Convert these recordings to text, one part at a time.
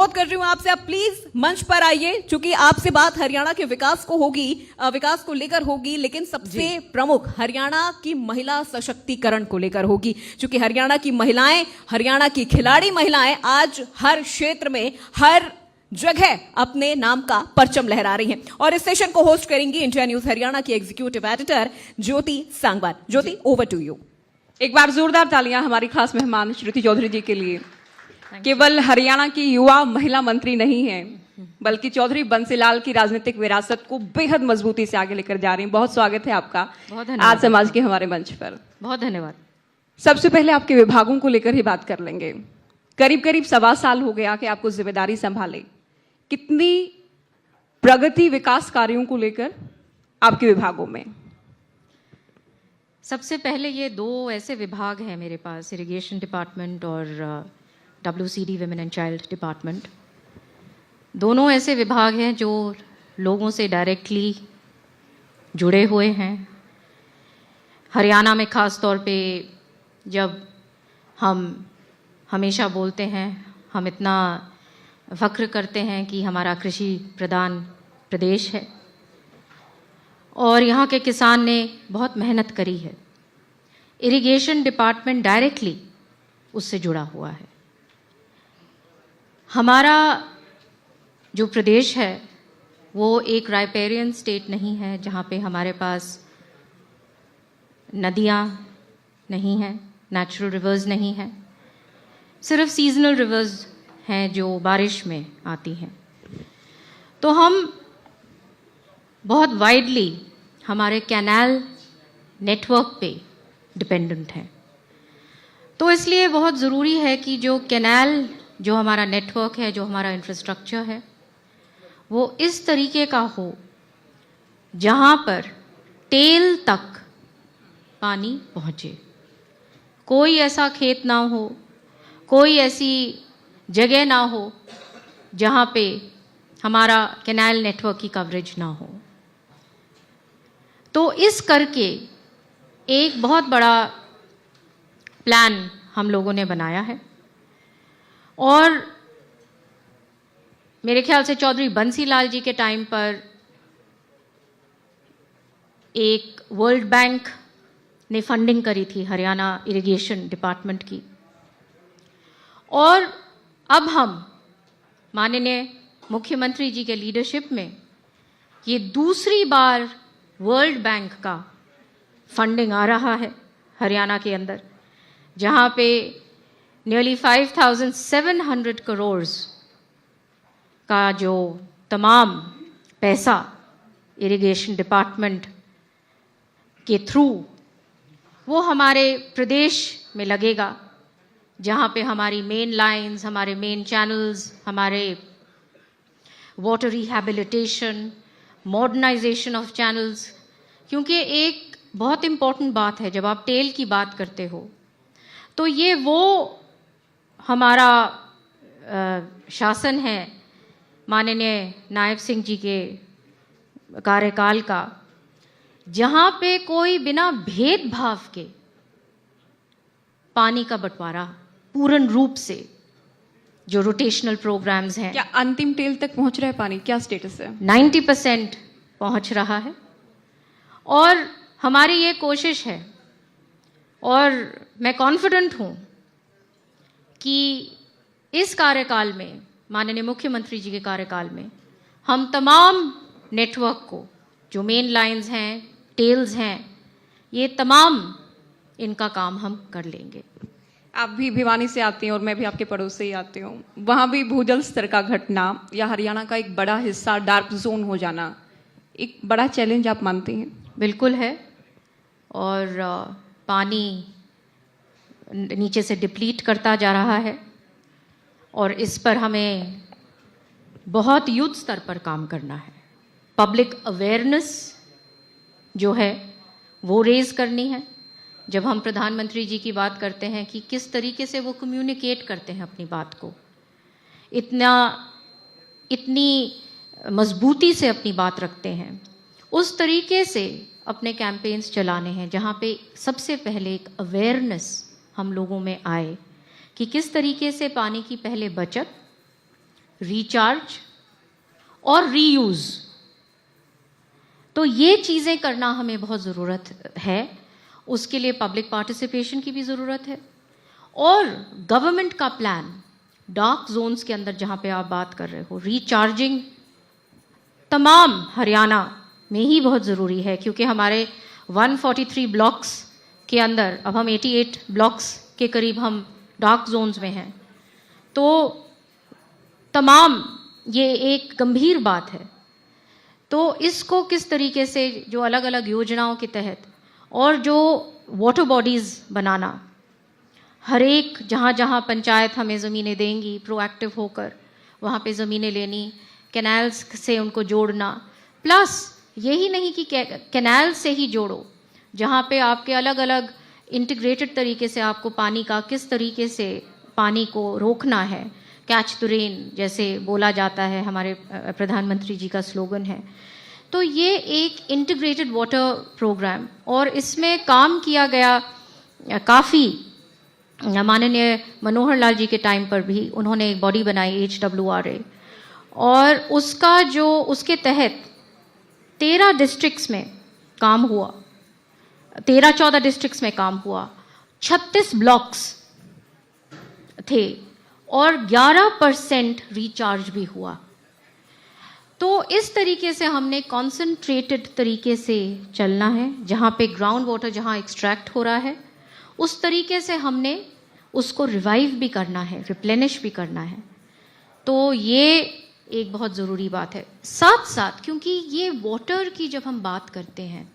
बात कर रही हूं आपसे, आप प्लीज मंच पर आइए, क्योंकि आपसे बात हरियाणा के विकास को होगी, विकास को लेकर होगी, लेकिन सबसे प्रमुख हरियाणा की महिला सशक्तिकरण को लेकर होगी, क्योंकि हरियाणा की महिलाएं, हरियाणा की खिलाड़ी महिलाएं आज हर क्षेत्र में, हर जगह अपने नाम का परचम लहरा रही हैं। और इस सेशन को होस्ट करेंगी इंडिया न्यूज हरियाणा की executive editor Jyoti Sangwan. Jyoti, over to you. एक बार जोरदार तालियां हमारी खास मेहमान श्रुति चौधरी जी के लिए। केवल हरियाणा की युवा महिला मंत्री नहीं है, बल्कि चौधरी बंसीलाल की राजनीतिक विरासत को बेहद मजबूती से आगे लेकर जा रही हैं। बहुत स्वागत है आपका आज समाज के हमारे मंच पर। बहुत धन्यवाद। सबसे पहले आपके विभागों को लेकर ही बात कर लेंगे। करीब करीब 1.25 साल हो गया कि आपको जिम्मेदारी संभाले। कितनी प्रगति विकास कार्यों को लेकर आपके विभागों में? सबसे पहले ये दो ऐसे विभाग हैं मेरे पास, इरिगेशन डिपार्टमेंट और WCD women and child department. दोनों ऐसे विभाग हैं जो लोगों से डायरेक्टली जुड़े हुए हैं। हरियाणा में ख़ास तौर पे जब हम हमेशा बोलते हैं, हम इतना फ़ख्र करते हैं कि हमारा कृषि प्रधान प्रदेश है और यहाँ के किसान ने बहुत मेहनत करी है। इरिगेशन डिपार्टमेंट डायरेक्टली उससे जुड़ा हुआ है। हमारा जो प्रदेश है वो एक राइपेरियन स्टेट नहीं है जहाँ पे हमारे पास नदियाँ नहीं हैं, नेचुरल रिवर्स नहीं हैं, सिर्फ सीजनल रिवर्स हैं जो बारिश में आती हैं। तो हम बहुत वाइडली हमारे कैनाल नेटवर्क पे डिपेंडेंट हैं। तो इसलिए बहुत ज़रूरी है कि जो कैनाल, जो हमारा नेटवर्क है, जो हमारा इंफ्रास्ट्रक्चर है, वो इस तरीके का हो जहाँ पर टेल तक पानी पहुँचे। कोई ऐसा खेत ना हो, कोई ऐसी जगह ना हो जहाँ पे हमारा कैनाल नेटवर्क की कवरेज ना हो। तो इस करके एक बहुत बड़ा प्लान हम लोगों ने बनाया है और मेरे ख्याल से चौधरी बंसीलाल जी के टाइम पर एक वर्ल्ड बैंक ने फंडिंग करी थी हरियाणा इरिगेशन डिपार्टमेंट की, और अब हम माननीय मुख्यमंत्री जी के लीडरशिप में ये दूसरी बार वर्ल्ड बैंक का फंडिंग आ रहा है हरियाणा के अंदर, जहाँ पे नियरली 5,700 करोड़ का जो तमाम पैसा इरिगेशन डिपार्टमेंट के थ्रू वो हमारे प्रदेश में लगेगा, जहाँ पे हमारी मेन लाइंस, हमारे मेन चैनल्स, हमारे water rehabilitation, modernisation of channels. क्योंकि एक बहुत इम्पॉर्टेंट बात है, जब आप टेल की बात करते हो तो ये वो हमारा शासन है माननीय नायब सिंह जी के कार्यकाल का, जहाँ पे कोई बिना भेदभाव के पानी का बंटवारा पूर्ण रूप से, जो रोटेशनल प्रोग्राम्स हैं। क्या अंतिम टेल तक पहुंच रहा है पानी? क्या स्टेटस है? 90% पहुंच रहा है और हमारी ये कोशिश है और मैं कॉन्फिडेंट हूँ कि इस कार्यकाल में, माननीय मुख्यमंत्री जी के कार्यकाल में, हम तमाम नेटवर्क को, जो मेन लाइंस हैं, टेल्स हैं, ये तमाम इनका काम हम कर लेंगे। आप भी भिवानी से आती हैं और मैं भी आपके पड़ोस से ही आती हूँ। वहाँ भी भूजल स्तर का घटना या हरियाणा का एक बड़ा हिस्सा डार्क जोन हो जाना एक बड़ा चैलेंज आप मानती हैं? बिल्कुल है, और पानी नीचे से डिप्लीट करता जा रहा है और इस पर हमें बहुत युद्ध स्तर पर काम करना है। पब्लिक अवेयरनेस जो है वो रेज करनी है। जब हम प्रधानमंत्री जी की बात करते हैं कि किस तरीके से वो कम्युनिकेट करते हैं अपनी बात को, इतनी मजबूती से अपनी बात रखते हैं, उस तरीके से अपने कैंपेन्स चलाने हैं जहाँ पे सबसे पहले एक अवेयरनेस हम लोगों में आए कि किस तरीके से पानी की पहले बचत, रिचार्ज और रीयूज। तो ये चीज़ें करना हमें बहुत ज़रूरत है। उसके लिए पब्लिक पार्टिसिपेशन की भी ज़रूरत है और गवर्नमेंट का प्लान डार्क जोन्स के अंदर जहाँ पे आप बात कर रहे हो, रिचार्जिंग तमाम हरियाणा में ही बहुत ज़रूरी है, क्योंकि हमारे 143 ब्लॉक्स के अंदर अब हम 88 ब्लॉक्स के करीब हम डार्क जोन्स में हैं। तो तमाम ये एक गंभीर बात है। तो इसको किस तरीके से जो अलग अलग योजनाओं के तहत और जो वाटर बॉडीज़ बनाना, हर एक जहाँ जहाँ पंचायत हमें ज़मीनें देंगी, प्रोएक्टिव होकर वहाँ पे ज़मीनें लेनी, कैनाल्स से उनको जोड़ना, प्लस यही नहीं कि कैनाल से ही जोड़ो, जहाँ पे आपके अलग अलग इंटीग्रेटेड तरीके से आपको पानी का किस तरीके से पानी को रोकना है, कैच द रेन जैसे बोला जाता है, हमारे प्रधानमंत्री जी का स्लोगन है। तो ये एक इंटीग्रेटेड वाटर प्रोग्राम, और इसमें काम किया गया काफ़ी। माननीय मनोहर लाल जी के टाइम पर भी उन्होंने एक बॉडी बनाई HWRA, और उसका जो उसके तहत 13 डिस्ट्रिक्ट्स में काम हुआ, 13-14 डिस्ट्रिक्ट्स में काम हुआ, 36 ब्लॉक्स थे और 11% रिचार्ज भी हुआ। तो इस तरीके से हमने कॉन्सेंट्रेटेड तरीके से चलना है, जहाँ पे ग्राउंड वाटर जहाँ एक्सट्रैक्ट हो रहा है उस तरीके से हमने उसको रिवाइव भी करना है, रिप्लेनिश भी करना है। तो ये एक बहुत ज़रूरी बात है। साथ साथ क्योंकि ये वाटर की जब हम बात करते हैं,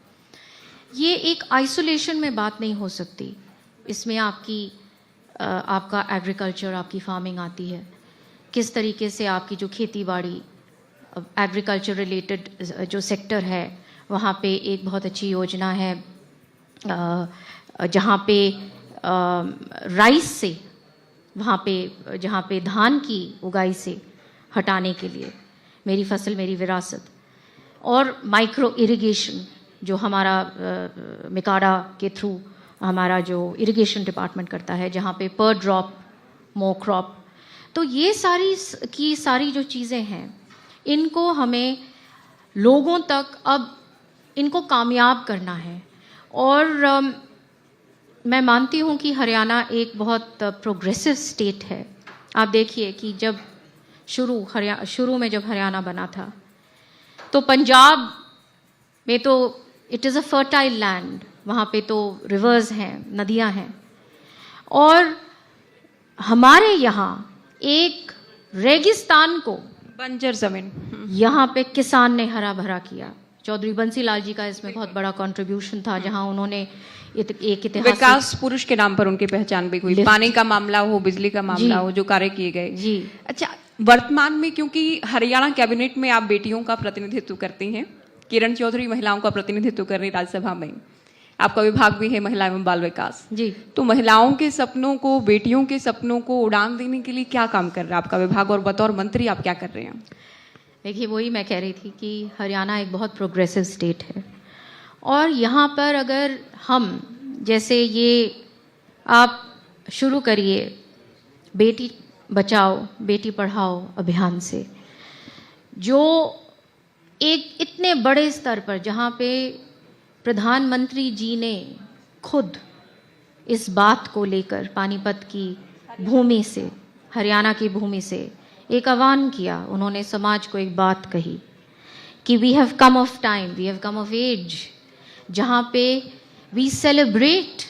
ये एक आइसोलेशन में बात नहीं हो सकती, इसमें आपका एग्रीकल्चर, आपकी फार्मिंग आती है, किस तरीके से आपकी जो खेती बाड़ी, एग्रीकल्चर रिलेटेड जो सेक्टर है, वहाँ पे एक बहुत अच्छी योजना है जहाँ पे राइस से, वहाँ पे जहाँ पे धान की उगाई से हटाने के लिए मेरी फसल मेरी विरासत, और माइक्रो इरिगेशन जो हमारा मिकाडा के थ्रू हमारा जो इरिगेशन डिपार्टमेंट करता है, जहाँ पे पर ड्रॉप मोर क्रॉप। तो ये सारी जो चीज़ें हैं, इनको हमें लोगों तक अब इनको कामयाब करना है। और मैं मानती हूँ कि हरियाणा एक बहुत प्रोग्रेसिव स्टेट है। आप देखिए कि जब शुरू में जब हरियाणा बना था, तो पंजाब में तो it is a fertile land, वहाँ पे तो रिवर्स हैं, नदियाँ हैं, और हमारे यहाँ एक रेगिस्तान को, बंजर जमीन, यहाँ पे किसान ने हरा भरा किया। चौधरी बंसी लाल जी का इसमें बहुत बड़ा कंट्रीब्यूशन था, जहाँ उन्होंने एक इतिहास, विकास पुरुष के नाम पर उनकी पहचान भी हुई। पानी का मामला हो, बिजली का मामला हो, जो कार्य किए गए। जी। अच्छा, वर्तमान में क्योंकि हरियाणा कैबिनेट में आप बेटियों का प्रतिनिधित्व करती हैं, किरण चौधरी महिलाओं का प्रतिनिधित्व कर रही राज्यसभा में, आपका विभाग भी है महिला एवं बाल विकास जी। तो महिलाओं के सपनों को, बेटियों के सपनों को उड़ान देने के लिए क्या काम कर रहा है आपका विभाग, और बतौर मंत्री आप क्या कर रहे हैं? देखिए, वही मैं कह रही थी कि हरियाणा एक बहुत प्रोग्रेसिव स्टेट है, और यहाँ पर अगर हम जैसे ये आप शुरू करिए बेटी बचाओ बेटी पढ़ाओ अभियान से, जो एक इतने बड़े स्तर पर, जहाँ पे प्रधानमंत्री जी ने खुद इस बात को लेकर पानीपत की भूमि से, हरियाणा की भूमि से एक आह्वान किया, उन्होंने समाज को एक बात कही कि we have come of time, we have come of age, जहाँ पे वी सेलिब्रेट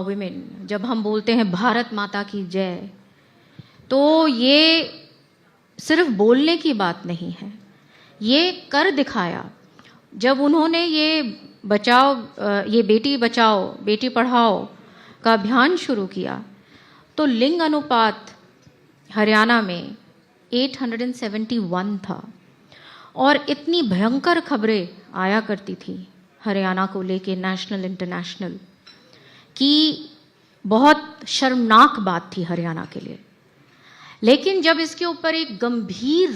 वुमेन। जब हम बोलते हैं भारत माता की जय, तो ये सिर्फ बोलने की बात नहीं है, ये कर दिखाया। जब उन्होंने ये बेटी बचाओ बेटी पढ़ाओ का अभियान शुरू किया, तो लिंग अनुपात हरियाणा में 871 था, और इतनी भयंकर खबरें आया करती थी हरियाणा को लेके, नेशनल इंटरनेशनल, कि बहुत शर्मनाक बात थी हरियाणा के लिए। लेकिन जब इसके ऊपर एक गंभीर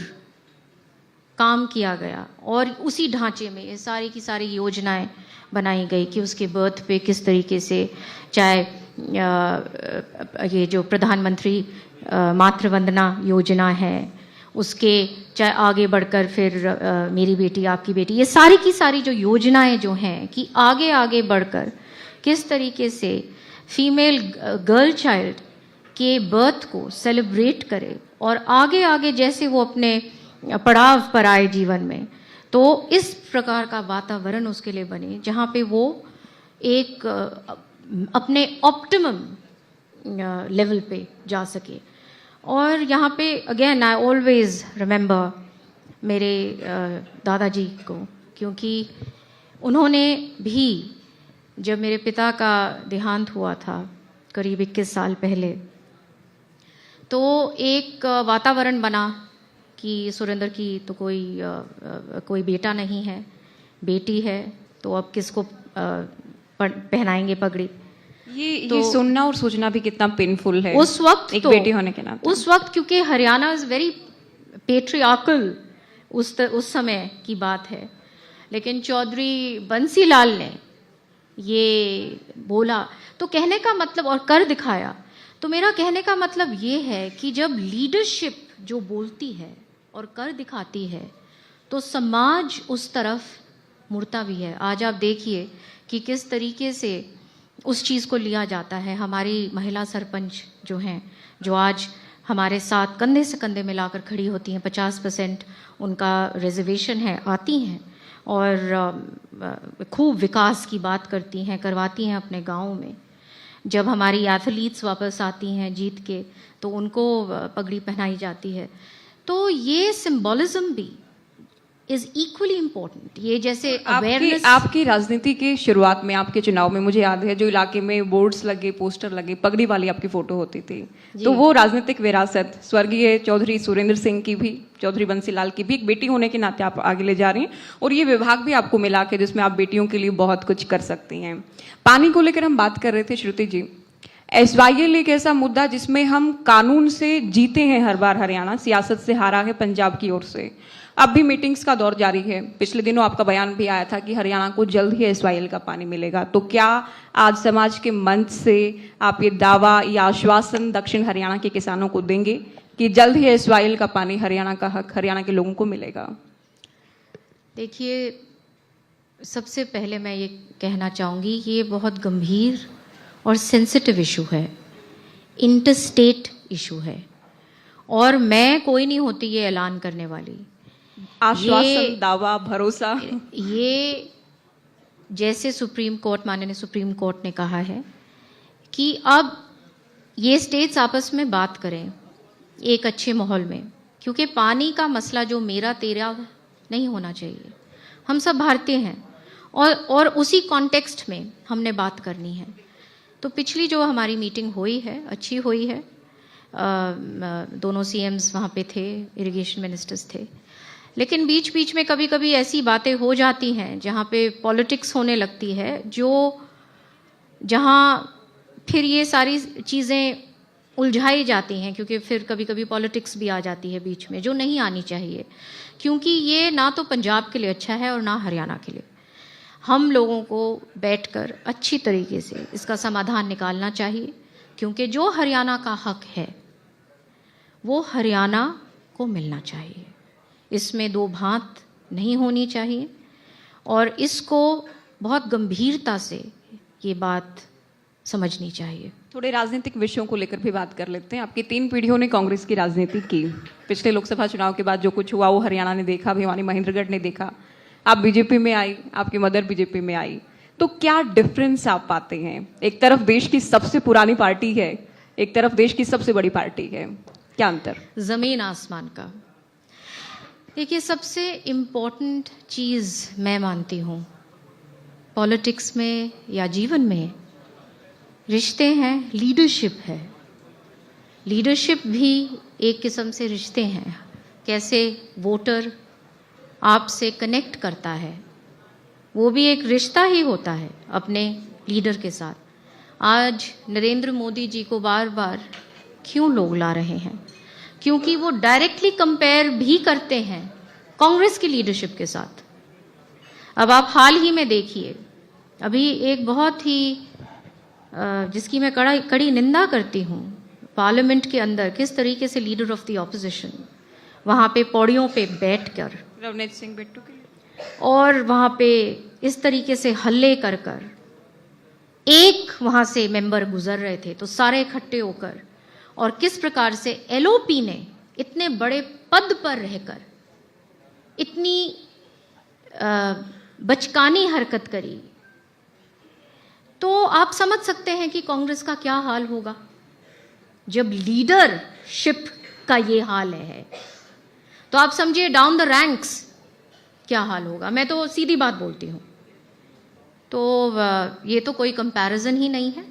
काम किया गया और उसी ढांचे में ये सारी की सारी योजनाएं बनाई गई कि उसके बर्थ पे किस तरीके से, चाहे ये जो प्रधानमंत्री मातृ वंदना योजना है उसके, चाहे आगे बढ़कर फिर मेरी बेटी आपकी बेटी, ये सारी की सारी जो योजनाएं जो हैं कि आगे आगे बढ़कर किस तरीके से फीमेल गर्ल चाइल्ड के बर्थ को सेलिब्रेट करे और आगे आगे जैसे वो अपने पड़ाव पर आए जीवन में, तो इस प्रकार का वातावरण उसके लिए बने जहाँ पे वो एक अपने ऑप्टिमम लेवल पे जा सके। और यहाँ पे अगेन आई ऑलवेज रिमेंबर मेरे दादाजी को, क्योंकि उन्होंने भी जब मेरे पिता का देहांत हुआ था करीब 21 साल पहले, तो एक वातावरण बना कि सुरेंद्र की तो कोई बेटा नहीं है, बेटी है, तो अब किसको पहनाएंगे पगड़ी। ये सुनना और सोचना भी कितना पेनफुल है उस वक्त, एक बेटी होने के नाते। उस वक्त क्योंकि हरियाणा इज वेरी पेट्रियार्कल, उस समय की बात है, लेकिन चौधरी बंसीलाल ने ये बोला तो कहने का मतलब और कर दिखाया। तो मेरा कहने का मतलब ये है कि जब लीडरशिप जो बोलती है और कर दिखाती है तो समाज उस तरफ मुड़ता भी है। आज आप देखिए कि किस तरीके से उस चीज़ को लिया जाता है। हमारी महिला सरपंच जो हैं, जो आज हमारे साथ कंधे से कंधे मिलाकर खड़ी होती हैं, 50% उनका रिजर्वेशन है, आती हैं और खूब विकास की बात करती हैं, करवाती हैं अपने गाँव में। जब हमारी एथलीट्स वापस आती हैं जीत के तो उनको पगड़ी पहनाई जाती है। तो ये सिंबॉलिज्म भी इज इक्वली इम्पोर्टेंट। ये जैसे अवेयरनेस आपकी राजनीति की शुरुआत में, आपके चुनाव में, मुझे याद है जो इलाके में बोर्ड्स लगे, पोस्टर लगे, पगड़ी वाली आपकी फोटो होती थी, तो वो राजनीतिक विरासत स्वर्गीय चौधरी सुरेंद्र सिंह की भी, चौधरी बंसीलाल की भी एक बेटी होने के नाते आप आगे ले जा रही हैं, और ये विभाग भी आपको मिला के जिसमें आप बेटियों के लिए बहुत कुछ कर सकती हैं। पानी को लेकर हम बात कर रहे थे श्रुति जी। SYL एक ऐसा मुद्दा जिसमें हम कानून से जीते हैं हर बार, हरियाणा सियासत से हारा है पंजाब की ओर से। अब भी मीटिंग्स का दौर जारी है। पिछले दिनों आपका बयान भी आया था कि हरियाणा को जल्द ही SYL का पानी मिलेगा। तो क्या आज समाज के मंच से आप ये दावा या आश्वासन दक्षिण हरियाणा के किसानों को देंगे कि जल्द ही SYL का पानी, हरियाणा का हक, हरियाणा के लोगों को मिलेगा? देखिए, सबसे पहले मैं ये कहना चाहूँगी कि ये बहुत गंभीर और सेंसिटिव इशू है, इंटरस्टेट इशू है, और मैं कोई नहीं होती ये ऐलान करने वाली। आश्वासन, दावा, भरोसा, ये जैसे सुप्रीम कोर्ट, माननीय सुप्रीम कोर्ट ने कहा है कि अब ये स्टेट्स आपस में बात करें एक अच्छे माहौल में, क्योंकि पानी का मसला जो मेरा तेरा नहीं होना चाहिए। हम सब भारतीय हैं और उसी कॉन्टेक्स्ट में हमने बात करनी है। तो पिछली जो हमारी मीटिंग हुई है, अच्छी हुई है। दोनों CMs वहाँ पे थे, इरिगेशन मिनिस्टर्स थे, लेकिन बीच बीच में कभी कभी ऐसी बातें हो जाती हैं जहाँ पे पॉलिटिक्स होने लगती है, जहाँ फिर ये सारी चीज़ें उलझाई जाती हैं, क्योंकि फिर कभी कभी पॉलिटिक्स भी आ जाती है बीच में, जो नहीं आनी चाहिए, क्योंकि ये ना तो पंजाब के लिए अच्छा है और ना हरियाणा के लिए। हम लोगों को बैठकर अच्छी तरीके से इसका समाधान निकालना चाहिए, क्योंकि जो हरियाणा का हक है वो हरियाणा को मिलना चाहिए। इसमें दो भांत नहीं होनी चाहिए, और इसको बहुत गंभीरता से ये बात समझनी चाहिए। थोड़े राजनीतिक विषयों को लेकर भी बात कर लेते हैं। आपकी 3 पीढ़ियों ने कांग्रेस की राजनीति की। पिछले लोकसभा चुनाव के बाद जो कुछ हुआ वो हरियाणा ने देखा, भिवानी महेंद्रगढ़ ने देखा। आप बीजेपी में आई, आपकी मदर बीजेपी में आई, तो क्या डिफरेंस आप पाते हैं? एक तरफ देश की सबसे पुरानी पार्टी है, एक तरफ देश की सबसे बड़ी पार्टी है, क्या अंतर? जमीन आसमान का। देखिए, सबसे इम्पोर्टेंट चीज़ मैं मानती हूँ पॉलिटिक्स में या जीवन में रिश्ते हैं, लीडरशिप है। लीडरशिप भी एक किस्म से रिश्ते हैं। कैसे वोटर आपसे कनेक्ट करता है, वो भी एक रिश्ता ही होता है अपने लीडर के साथ। आज नरेंद्र मोदी जी को बार बार क्यों लोग ला रहे हैं? क्योंकि वो डायरेक्टली कंपेयर भी करते हैं कांग्रेस की लीडरशिप के साथ। अब आप हाल ही में देखिए, अभी एक बहुत ही जिसकी मैं कड़ी निंदा करती हूँ, पार्लियामेंट के अंदर किस तरीके से लीडर ऑफ द ऑपोजिशन वहाँ पे पौड़ियों पे बैठकर रवनीत सिंह बिट्टू के लिए और वहाँ पे इस तरीके से हल्ले कर कर एक वहाँ से मेंबर गुजर रहे थे तो सारे इकट्ठे होकर, और किस प्रकार से एलओपी ने इतने बड़े पद पर रहकर इतनी बचकानी हरकत करी, तो आप समझ सकते हैं कि कांग्रेस का क्या हाल होगा जब लीडरशिप का ये हाल है। तो आप समझिए डाउन द रैंक्स क्या हाल होगा। मैं तो सीधी बात बोलती हूँ। तो ये तो कोई कंपैरिजन ही नहीं है।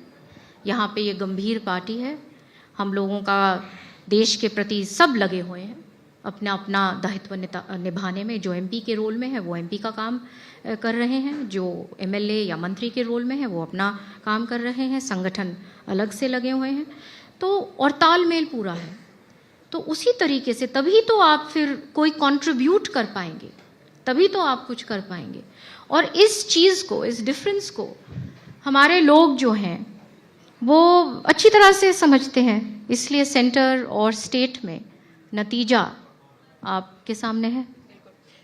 यहाँ पे ये गंभीर पार्टी है। हम लोगों का देश के प्रति सब लगे हुए हैं अपना अपना दायित्व निभाने में। जो एमपी के रोल में है वो एमपी का काम कर रहे हैं, जो एमएलए या मंत्री के रोल में है वो अपना काम कर रहे हैं, संगठन अलग से लगे हुए हैं, तो और तालमेल पूरा है। तो उसी तरीके से तभी तो आप फिर कोई कंट्रीब्यूट कर पाएंगे, तभी तो आप कुछ कर पाएंगे। और इस चीज़ को, इस डिफरेंस को हमारे लोग जो हैं वो अच्छी तरह से समझते हैं, इसलिए सेंटर और स्टेट में नतीजा आपके सामने है।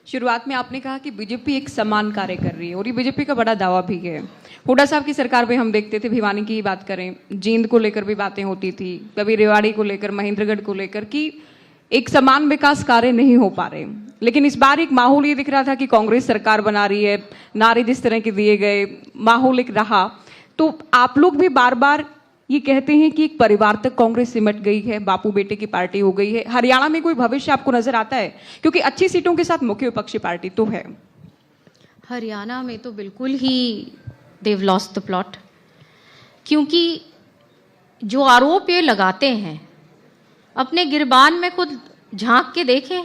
शुरुआत में आपने कहा कि बीजेपी एक समान कार्य कर रही है और ये बीजेपी का बड़ा दावा भी है। हुड्डा साहब की सरकार में हम देखते थे, भिवानी की बात करें, जींद को लेकर भी बातें होती थी, कभी रेवाड़ी को लेकर, महेंद्रगढ़ को लेकर, कि एक समान विकास कार्य नहीं हो पा रहे। लेकिन इस बार एक माहौल ये दिख रहा था कि कांग्रेस सरकार बना रही है, नारे जिस तरह के दिए गए, माहौल एक रहा। तो आप लोग भी बार बार ये कहते हैं कि एक परिवार तक कांग्रेस सिमट गई है, बापू बेटे की पार्टी हो गई है। हरियाणा में कोई भविष्य आपको नजर आता है? क्योंकि अच्छी सीटों के साथ मुख्य विपक्षी पार्टी तो है। हरियाणा में तो बिल्कुल ही देव लॉस्ट द प्लॉट, क्योंकि जो आरोप ये लगाते हैं, अपने गिरबान में खुद झांक के देखें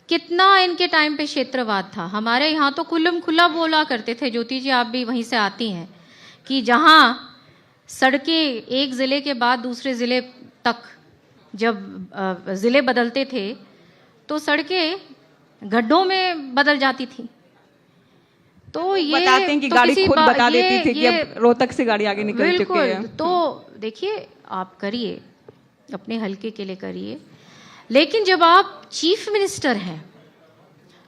कितना इनके टाइम पे क्षेत्रवाद था। हमारे यहाँ तो खुल्लम खुला बोला करते थे, ज्योति जी आप भी वहीं से आती हैं, कि जहाँ सड़कें एक ज़िले के बाद दूसरे ज़िले तक जब ज़िले बदलते थे तो सड़कें गड्ढों में बदल जाती थी। तो ये बताते हैं कि तो गाड़ी किसी खुद बता देती थी कि ये अब रोहतक से गाड़ी आगे निकल चुकी है। बिल्कुल। तो देखिए, आप करिए, अपने हल्के के लिए करिए, लेकिन जब आप चीफ मिनिस्टर हैं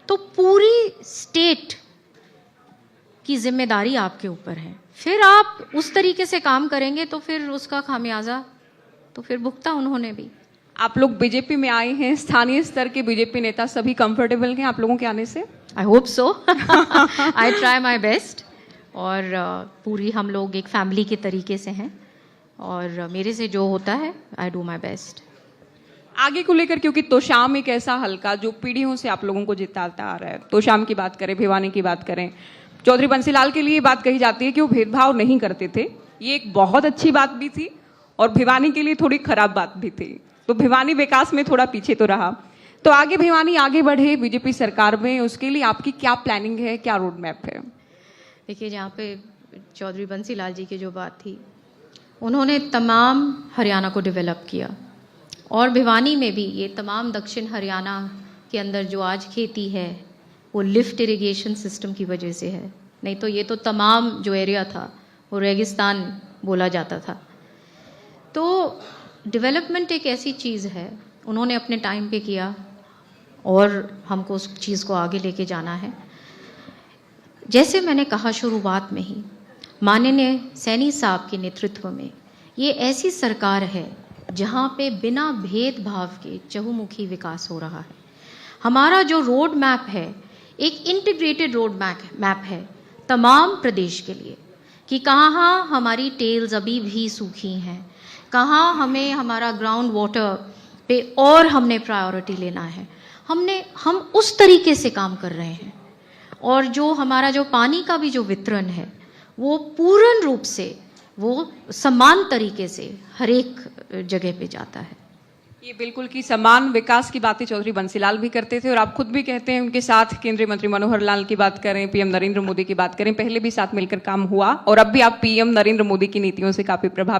तो पूरी स्टेट की जिम्मेदारी आपके ऊपर है। फिर आप उस तरीके से काम करेंगे तो फिर उसका खामियाजा तो फिर भुगता उन्होंने भी। आप लोग बीजेपी में आए हैं, स्थानीय स्तर के बीजेपी नेता सभी कंफर्टेबल हैं आप लोगों के आने से? I hope so. I try my best. और पूरी हम लोग एक फैमिली के तरीके से हैं और मेरे से जो होता है आई डू माई बेस्ट। आगे को लेकर, क्योंकि तोशाम एक ऐसा हल्का जो पीढ़ियों से आप लोगों को जिताता आ रहा है, तोशाम की बात करें, भिवानी की बात करें, चौधरी बंसीलाल के लिए बात कही जाती है कि वो भेदभाव नहीं करते थे। ये एक बहुत अच्छी बात भी थी और भिवानी के लिए थोड़ी खराब बात भी थी। तो भिवानी विकास में थोड़ा पीछे तो रहा। तो आगे भिवानी आगे बढ़े बीजेपी सरकार में, उसके लिए आपकी क्या प्लानिंग है, क्या रोड मैप है? देखिए, जहाँ पे चौधरी बंसीलाल जी की जो बात थी, उन्होंने तमाम हरियाणा को डेवलप किया और भिवानी में भी ये तमाम दक्षिण हरियाणा के अंदर जो आज खेती है वो लिफ्ट इरिगेशन सिस्टम की वजह से है। नहीं तो ये तो तमाम जो एरिया था वो रेगिस्तान बोला जाता था। तो डेवलपमेंट एक ऐसी चीज़ है, उन्होंने अपने टाइम पे किया और हमको उस चीज़ को आगे लेके जाना है। जैसे मैंने कहा शुरुआत में ही, माननीय सैनी साहब के नेतृत्व में ये ऐसी सरकार है जहाँ पे बिना भेदभाव के चहुमुखी विकास हो रहा है। हमारा जो रोड मैप है एक इंटीग्रेटेड रोड मैप है तमाम प्रदेश के लिए, कि कहाँ हमारी टेल्स अभी भी सूखी हैं, कहाँ हमें हमारा ग्राउंड वाटर पे और हमने प्रायोरिटी लेना है। हम उस तरीके से काम कर रहे हैं और जो हमारा जो पानी का भी जो वितरण है वो पूर्ण रूप से वो समान तरीके से हर एक जगह पे जाता है। ये बिल्कुल कि समान विकास की बातें चौधरी बंसीलाल भी करते थे और आप खुद भी कहते हैं, उनके साथ केंद्रीय मंत्री मनोहर लाल की बात करें, पीएम नरेंद्र मोदी की बात करें, पहले भी साथ मिलकर काम हुआ और अब भी आप पीएम नरेंद्र मोदी की नीतियों से काफी प्रभावित